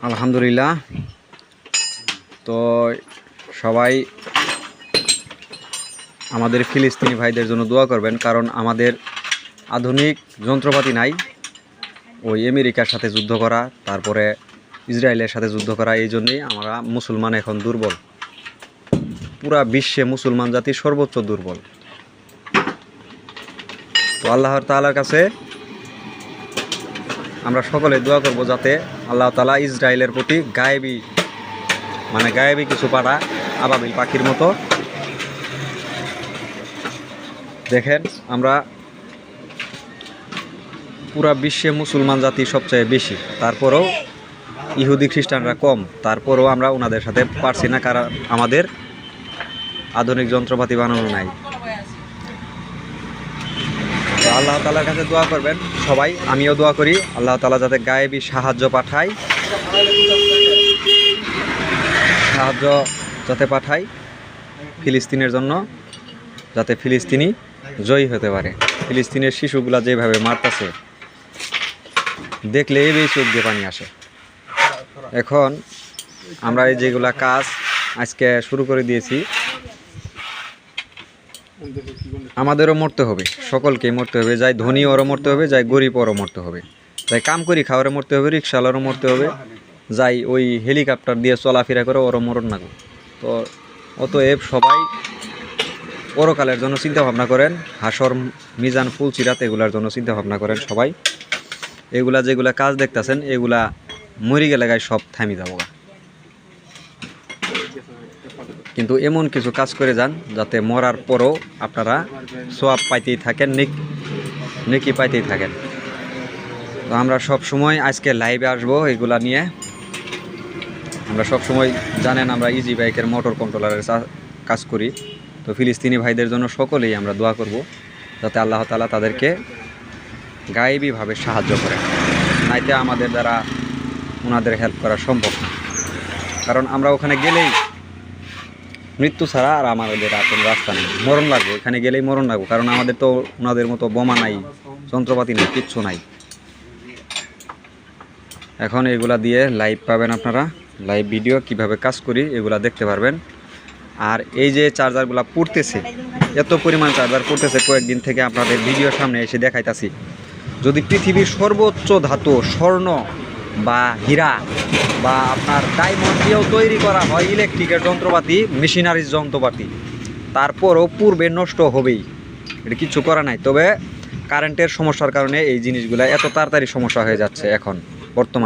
আলহামদুলিল্লাহ। তো সবাই আমাদের ফিলিস্তিনি ভাইদের জন্য দোয়া করবেন, কারণ আমাদের আধুনিক যন্ত্রপাতি নাই ওই আমেরিকার সাথে যুদ্ধ করা, তারপরে ইসরায়েলের সাথে যুদ্ধ করা। এই জন্যই আমরা মুসলমান এখন দুর্বল, পুরা বিশ্বে মুসলমান জাতি সর্বোচ্চ দুর্বল। তো আল্লাহর তাআলার কাছে আমরা সকলে দোয়া করব যাতে আল্লাহ তাআলা ইসরায়েলের প্রতি গায়েবী কিছু পাঠা, আবাবিল পাখির মতো। দেখেন, আমরা পুরা বিশ্বে মুসলমান জাতি সবচেয়ে বেশি, তারপরেও ইহুদি খ্রিস্টানরা কম, তারপরেও আমরা ওনাদের সাথে পারছি না, কারণ আমাদের আধুনিক যন্ত্রপাতি বানানো নাই। তো আল্লাহ তাআলার কাছে দোয়া করবেন সবাই, আমিও দোয়া করি আল্লাহ তাআলা যাতে গায়েবী সাহায্য পাঠায় ফিলিস্তিনের জন্য, যাতে ফিলিস্তিনি জয়ী হতে পারে। ফিলিস্তিনের শিশুগুলা যেভাবে মারতেছে দেখলে এই চোখ দিয়ে পানি আসে। এখন আমরা এই যেগুলা কাজ আজকে শুরু করে দিয়েছি, আমাদেরও মরতে হবে, সকলকেই মরতে হবে। যাই ধনী ওরও মরতে হবে, যাই গরিব ওরও মরতে হবে, যাই কাম করি খাওয়ারও মরতে হবে, রিক্সাওয়ালারও মরতে হবে, যাই ওই হেলিকপ্টার দিয়ে চলাফেরা করে ওরও মরণ না। তো অতএব সবাই পরকালের জন্য চিন্তা ভাবনা করেন, হাসর মিজান ফুলসিরাত এগুলার জন্য চিন্তা ভাবনা করেন সবাই। এগুলা যেগুলা কাজ দেখতেছেন এগুলা মরি গেলে গায়ে সব থামি যাবো, কিন্তু এমন কিছু কাজ করে যান যাতে মরার পরও আপনারা সোয়াব পাইতেই থাকেন, নেকি পাইতেই থাকেন। তো আমরা সব সময় আজকে লাইভে আসবো এগুলা নিয়ে। আমরা সব সময় জানেন আমরা ইজি বাইকের মোটর কন্ট্রোলারের কাজ করি। তো ফিলিস্তিনি ভাইদের জন্য সকলেই আমরা দোয়া করব যাতে আল্লাহ তাআলা তাদেরকে গায়েবীভাবে সাহায্য করেন, নাইতে আমাদের দ্বারা ওনাদের হেল্প করা সম্ভব না। কারণ আমরা ওখানে গেলেই মৃত্যু ছাড়া আর আমাদের আর কোনো রাস্তা নেই, মরণ লাগবে, এখানে গেলেই মরণ লাগবে। কারণ আমাদের তো ওনাদের মতো বোমা নাই, যন্ত্রপাতি নেই, কিচ্ছু নাই। এখন এগুলা দিয়ে লাইভ পাবেন আপনারা, লাইভ ভিডিও কিভাবে কাজ করি এগুলা দেখতে পারবেন। আর এই যে চার্জারগুলো পুড়তেছে, এত পরিমাণ চার্জার পুড়তেছে, কয়েকদিন থেকে আপনাদের ভিডিওর সামনে এসে দেখাইতাছি। যদি পৃথিবীর সর্বোচ্চ ধাতু স্বর্ণ বা হীরা বা আপনার ডায়মন্ড দিয়েও তৈরি করা হয় ইলেকট্রিকের যন্ত্রপাতি, মেশিনারিজ যন্ত্রপাতি, তারপরও পূর্বে নষ্ট হবেই, এটা কিছু করা নাই। তবে কারেন্টের সমস্যার কারণে এই জিনিসগুলো এত তাড়াতাড়ি সমস্যা হয়ে যাচ্ছে এখন বর্তমানে।